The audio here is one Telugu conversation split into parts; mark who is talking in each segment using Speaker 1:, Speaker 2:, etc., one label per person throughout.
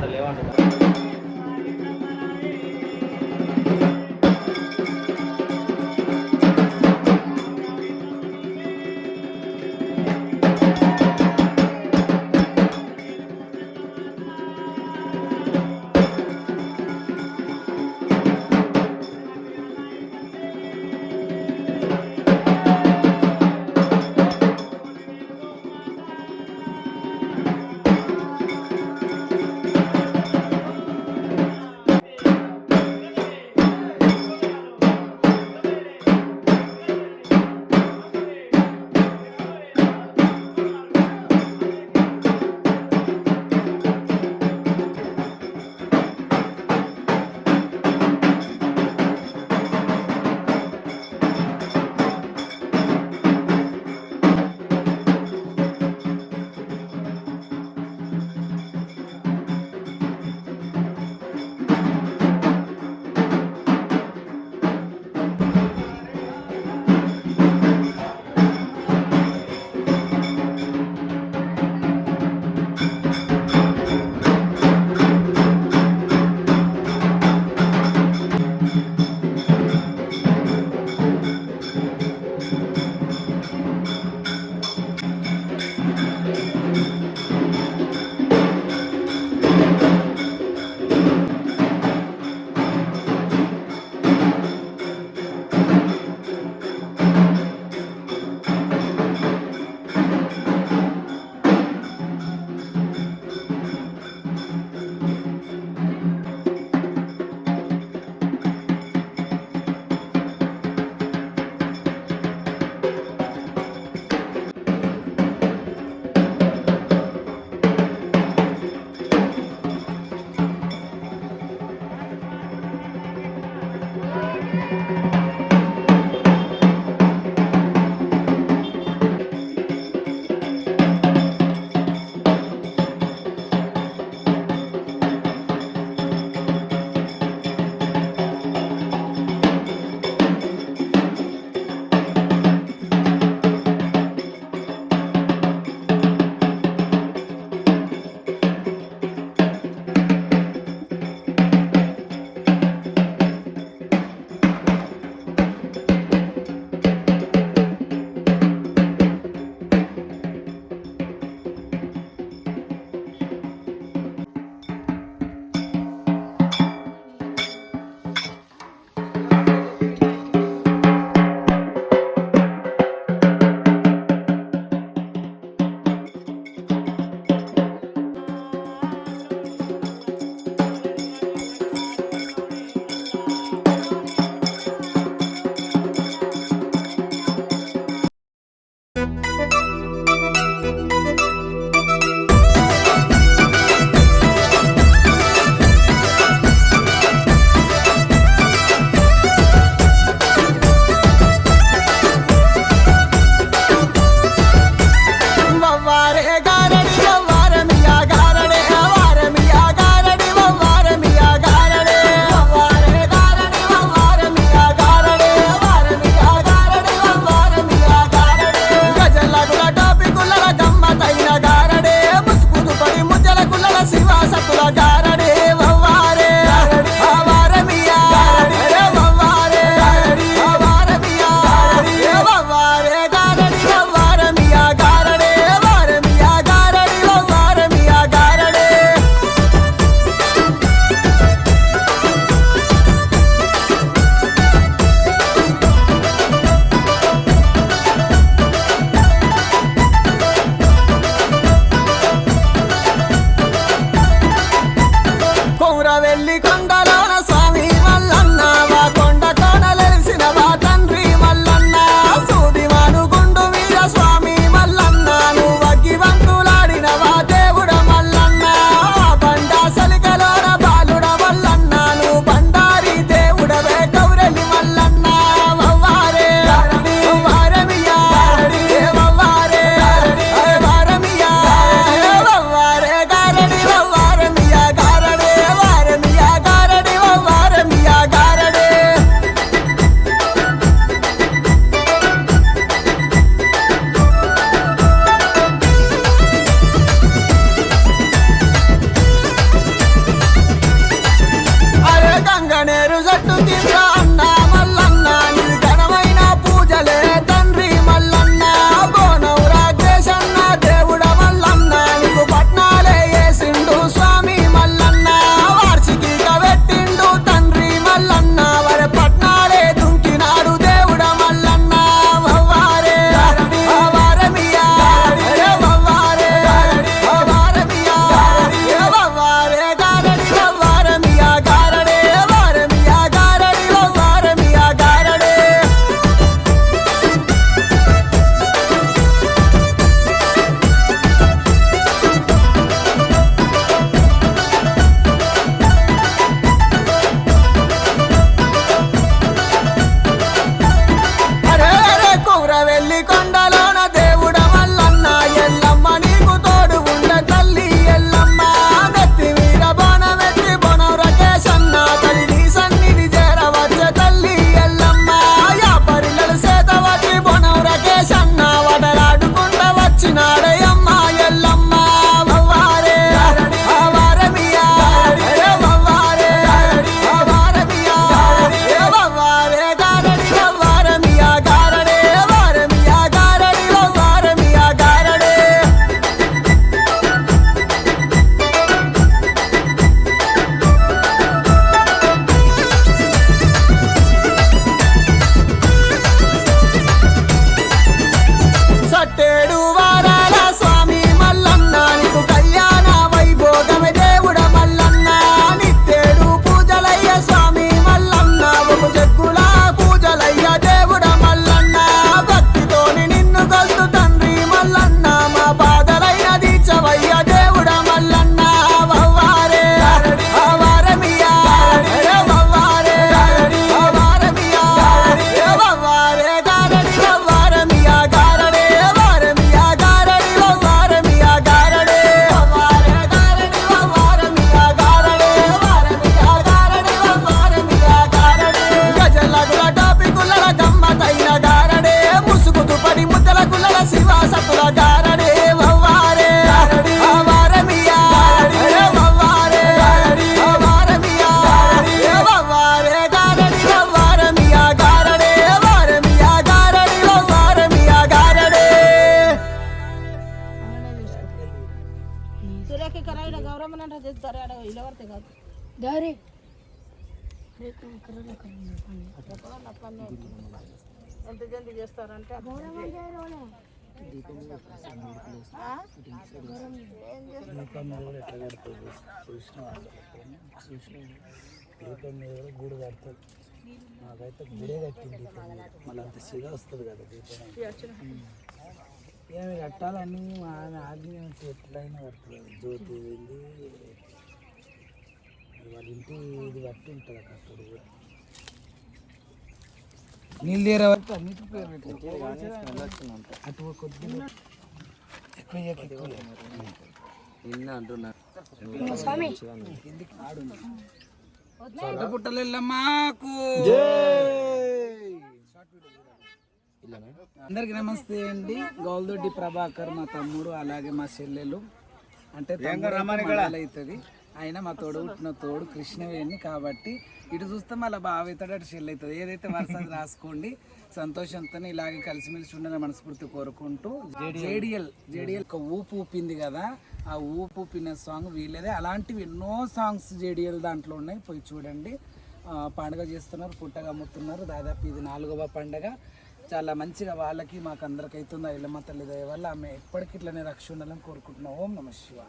Speaker 1: మాటలు ఏమంటారు.
Speaker 2: Miya
Speaker 1: ఎంత జల్దీ చేస్తారంటే
Speaker 2: దీపం మీద కూడా గూడు కడతారు. నాకైతే గుడే కట్టింది దీపం మీద. మళ్ళీ అంత సిగ వస్తుంది కదా దీపం. ఏమి కట్టాలని మా ఆజ్ఞ ఎట్లయినా కడుతుంది. జ్యోతి వెళ్ళి వాళ్ళ ఇంటి ఇది కట్టి ఉంటుంది కట్టుడు కూడా. నీళ్ళు తీరే వరకు అన్నిటి అటు కొద్దిగా ఎక్కువ అంటున్నారు. పుట్టలేమ్మకు అందరికి నమస్తే అండి. గౌల్దొడ్డి ప్రభాకర్ మా తమ్ముడు, అలాగే మా చెల్లెలు. అంటే అవుతుంది ఆయన మా తోడు పుట్టిన తోడు కృష్ణవేణి కాబట్టి ఇటు చూస్తే మళ్ళీ బాగా అవుతాడు, అటు చెల్లి అవుతుంది. ఏదైతే వరుస రాసుకోండి. సంతోషంతో ఇలాగే కలిసిమెలిసి ఉండాలని మనస్ఫూర్తి కోరుకుంటూ జేడిఎల్ ఒక ఊపు ఊపింది కదా, ఆ ఊపు ఊపిన సాంగ్ వీళ్ళదే. అలాంటివి ఎన్నో సాంగ్స్ జేడిఎల్ దాంట్లో ఉన్నాయి, పోయి చూడండి. పండుగ చేస్తున్నారు, పుట్టగా అమ్ముతున్నారు. దాదాపు ఇది 4వ పండుగ. చాలా మంచిగా వాళ్ళకి మాకు అందరికి అవుతుంది. ఆ ఎల్లమ్మ తల్లి దయ వల్ల ఆమె ఎప్పటికి ఇట్లనే రక్ష ఉండాలని కోరుకుంటున్నాం. ఓం నమ శివాయ.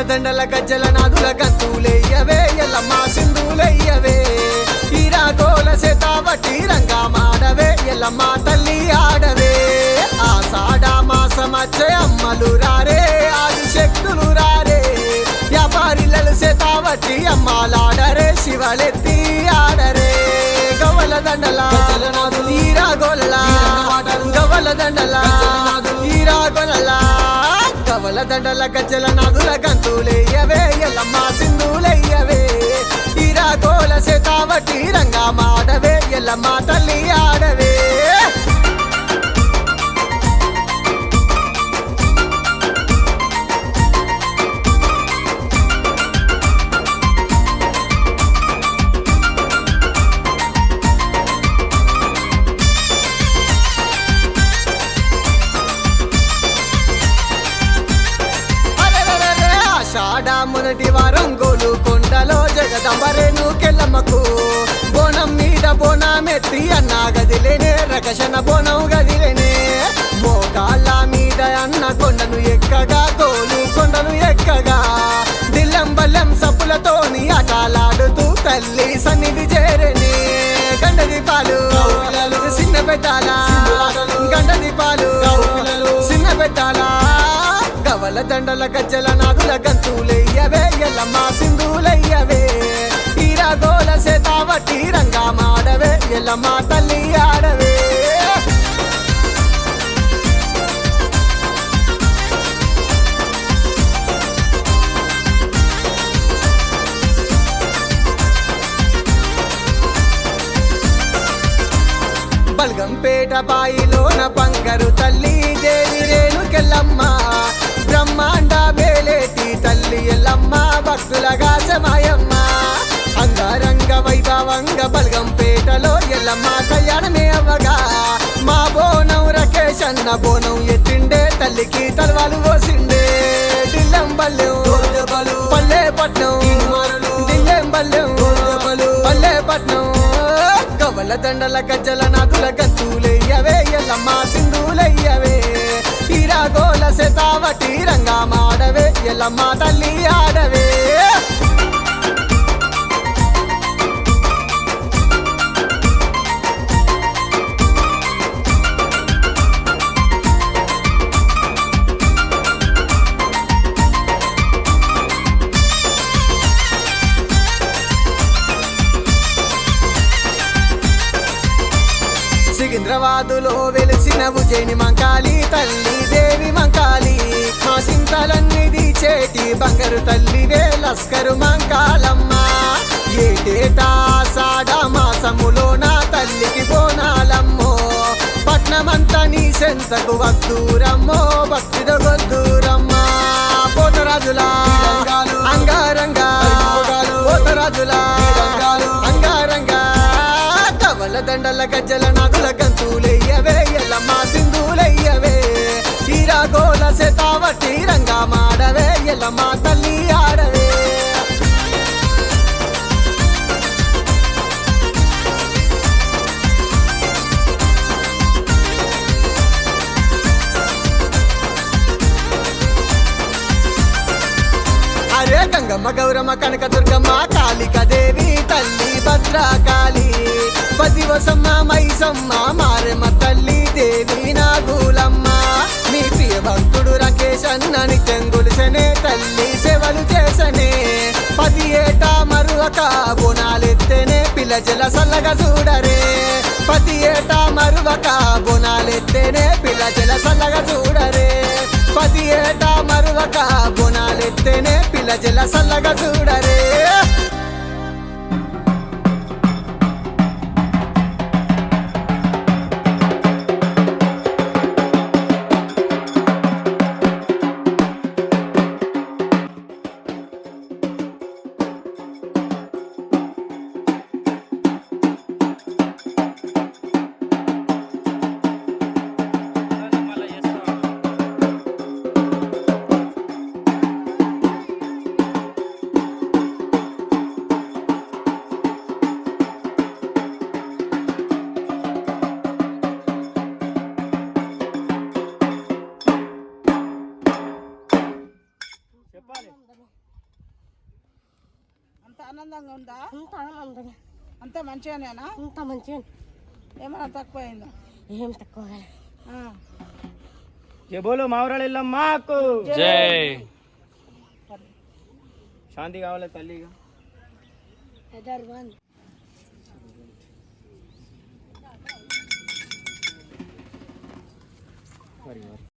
Speaker 3: దండల గజ్జల నాదుల గంతులయ్యవే, ఎల్లమ్మ సింధులయ్యవే. ఈరాగోల సేతావటి రంగా మాడవే, ఎల్లమ్మ తల్లి ఆడవే. ఆషాఢ మాసమచ్చే అమ్మలు రారే, ఆదిశక్తులు రారే. వ్యాపారిలలు సేతావటి అమ్మాలాడరే, శివలెత్తి ఆడరే. గవ్వల దండల ఈరాగోల, గవ్వల దండల ఈరాగోల. గవ్వల దండల గజ్జల నాదుల గంతులయ్యవే, ఎల్లమ్మ సింధులయ్యవే. ఈరాగోల సేతావటి రంగా మాడవే, ఎల్లమ్మ తల్లి ఆడవే. మొదటి వారం గోలుకొండలో జగదంబరేను కెల్లమ్మకు బోనం మీద బోనమెత్తి అన్న గదిలేనే, రకషణ బోనం గదిలేనే. మోకాళ్ళ మీద అన్న కొండను ఎక్కగా, గోలుకొండను ఎక్కగా. దిల్లం బల్లెం సప్పులతోని ఆటలాడుతూ తల్లి సన్నిధి చేరనే. గండ దీపాలు చిన్న పెట్టాలా, గండ దీపాలు చిన్న పెట్టాలా. గవ్వల దండల గజ్జల నాదుల గంతులయ్యవే, ఎల్లమ్మ సింధులయ్యవే. ఈరాగోల సేతావటి రంగా మాడవే, ఎల్లమ్మ తల్లి ఆడవే. బల్గంపేట బాయిలోన బంగారు తల్లి దేవి రేణుకెల్లమ్మ. బ్రహ్మాండ వేలేటి తల్లి ఎల్లమ్మ, భక్తులగా సమాయమ్మ. అంగరంగ వైభవంగ బల్గంపేటలో ఎల్లమ్మ కళ్యాణమే అవ్వగా. మా బోనం రకేష్ అన్న బోనం ఎత్తిండే, తల్లికి తలవాలు పోసిండే. దిల్లెం బల్లెం పల్లె పట్నం, దిల్లెం బల్లెం పల్లె పట్నం. గవ్వల దండల గజ్జల నాదుల గంతులయ్యవే, ఎల్లమ్మ సింధులయ్యవే. ఈరాగోల సేతావటి రంగా మాడవే, ఎల్లమ్మ తల్లి ఆడవే. సికింద్రాబాదులో వెలిసిన ఉజ్జయిని మంకాళి తల్లి దేవి మంకాళి. మా సింతలన్నీ తీచేటి బంగారు తల్లివే, లస్కరు మంకాళమ్మ. ఏటేటా ఆషాఢ మాసములో నా తల్లికి బోనాలమ్మో పట్నమంతా నీ సెంతకు వద్దూరమ్మో భక్తితో గొద్దూరమ్మా పోతరాజులా అంగారంగా పోతరాజులా అంగారంగా కవల దండల గజ్జల నదుల గంతులయ్యవే ఎల్లమ్మ సింధులయ్యవే తీరాగోల శతావటి రంగా మాడవే ఎల్లమ్మ తల్లి ఆడవే అరే గంగమ్మ గౌరమ్మ కనక దుర్గమ్మ కాళిక దేవి తల్లి భద్రకాళి పదివసమ్మ మైసమ్మ మారెమ్మ తల్లి దేవి నాగులమ్మ మీ ప్రియ భక్తుడు రాకేష్ అన్న నిత్యం గొలిసనే తల్లి సేవలు చేసనే 10 ఏటా మరువక బోనాలెత్తేనే పిల్ల జల సల్లగా చూడరే 10 ఏటా మరువక బోనాలెత్తేనే పిల్ల జల సల్లగా చూడరే 10 ఏటా మరువక బోనాలెత్తేనే పిల్ల జల సల్లగా చూడరే
Speaker 1: అంత ఆనందంగా ఉందా?
Speaker 4: అంత ఆనందంగా,
Speaker 1: అంత మంచిగానేనా?
Speaker 4: అంత మంచిగా,
Speaker 1: ఏమైనా తక్కువైందా?
Speaker 4: ఏం తక్కువ.
Speaker 5: జై బోలో మావరాళ్ళ ఎల్లమ్మకు
Speaker 6: జై.
Speaker 5: శాంతి కావాలి తల్లిగా.